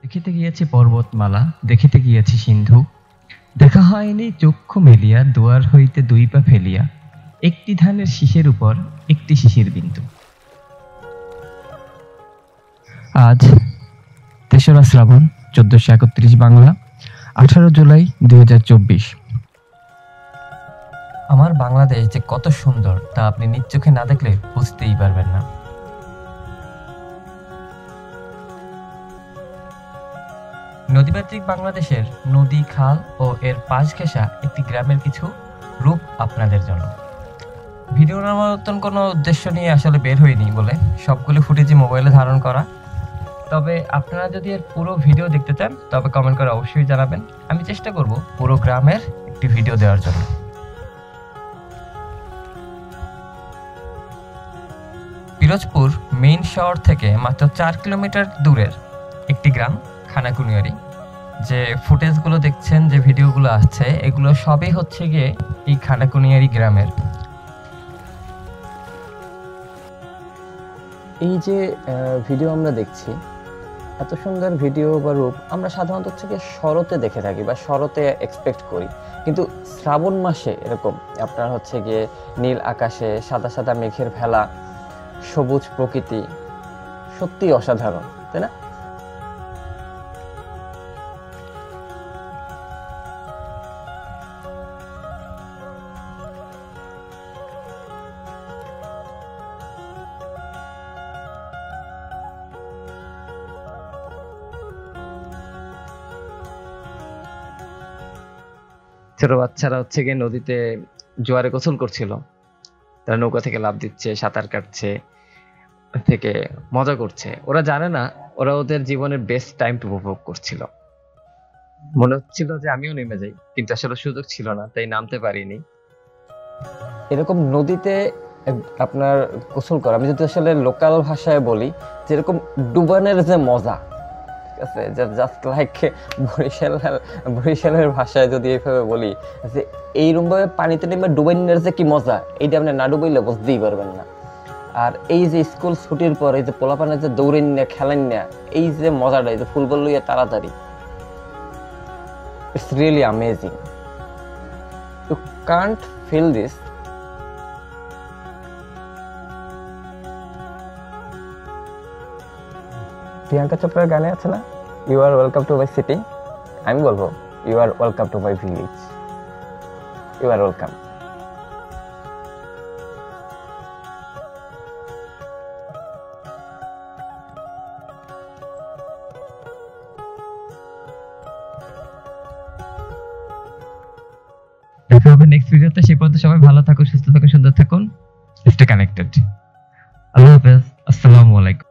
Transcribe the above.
দেখিতে গিয়েছি পর্বতমালা, দেখিতে গিয়েছি সিন্ধু, দেখা হয়নি চক্ষু মেলিয়া, দুয়ার হইতে দুই পা ফেলিয়া, একটি ধানের শীষের উপর একটি শিশির বিন্দু। আজ ৩রা শ্রাবণ ১৪৩১ বাংলা, ১৮ জুলাই ২০২৪। আমার বাংলাদেশ যে কত সুন্দর তা আপনি নিজ চোখে না দেখলে বুঝতেই পারবেন না। নদীমাতৃক বাংলাদেশের নদী, খাল ও এর পাশ ঘেঁষা একটি গ্রামের কিছু রূপ আপনাদের জন্য। ভিডিও নেওয়ার মতন কোনো উদ্দেশ্য নিয়ে আসলে বের হয়নি বলে সবগুলো ফুটেজই মোবাইলে ধারণ করা। তবে আপনারা যদি এর পুরো ভিডিও দেখতে চান তবে কমেন্ট করে অবশ্যই জানাবেন। আমি চেষ্টা করব পুরো গ্রামের একটি ভিডিও দেওয়ার জন্য। পিরোজপুর মেইন শহর থেকে মাত্র ৪ কিলোমিটার দূরের একটি গ্রাম খানাকুনিয়ারি। যে ফুটেজগুলো দেখছেন, যে ভিডিওগুলো আসছে, এগুলো সবই হচ্ছে গিয়ে এই খানাকুনিয়ারি গ্রামের। এই যে ভিডিও আমরা দেখছি, এত সুন্দর ভিডিও বা রূপ আমরা সাধারণত হচ্ছে গিয়ে শরতে দেখে থাকি বা শরতে এক্সপেক্ট করি, কিন্তু শ্রাবণ মাসে এরকম আপনার হচ্ছে গিয়ে নীল আকাশে সাদা সাদা মেঘের ভেলা, সবুজ প্রকৃতি সত্যি অসাধারণ, তাই না? ছোট বাচ্চারা হচ্ছে গিয়ে নদীতে জোয়ারে গোসল করছিল, তারা নৌকা থেকে লাফ দিচ্ছে, সাঁতার কাটছে, থেকে মজা করছে। ওরা জানে না ওরা ওদের জীবনের বেস্ট টাইমটা উপভোগ করছিল। মনে হচ্ছিল যে আমিও নেমে যাই, কিন্তু আসলে সুযোগ ছিল না, তাই নামতে পারিনি। এরকম নদীতে আপনার গোসল করা, আমি যদি আসলে লোকাল ভাষায় বলি, যেরকম ডুবানের যে মজা, ঠিক আছে, জাস্ট লাইক বরিশালের ভাষায় যদি এইভাবে বলি যে এইরকমভাবে পানিতে নেমে ডুবাইনের যে কি মজা, এইটা আপনি না ডুবাইলে বুঝতেই পারবেন না। আর এই যে স্কুল ছুটির পর এই যে পোলাপানের যে দৌড়েন না, খেলেন না, এই যে মজাটা, এই যে ফুটবল লইয়া তাড়াতাড়ি, it's really amazing. You can't feel this. Priyanka চোপড়ার গানে আছে না, you are welcome to my city? আমি বলবো you are welcome to my village. You are welcome. দেখা হবে নেক্সট ভিডিওতে। সেই পর্যন্ত সবাই ভালো থাকুন, সুস্থ থাকুন, সুন্দর থাকুন, স্টে কানেক্টেড। আল্লাহ হাফেজ, আসসালামু আলাইকুম।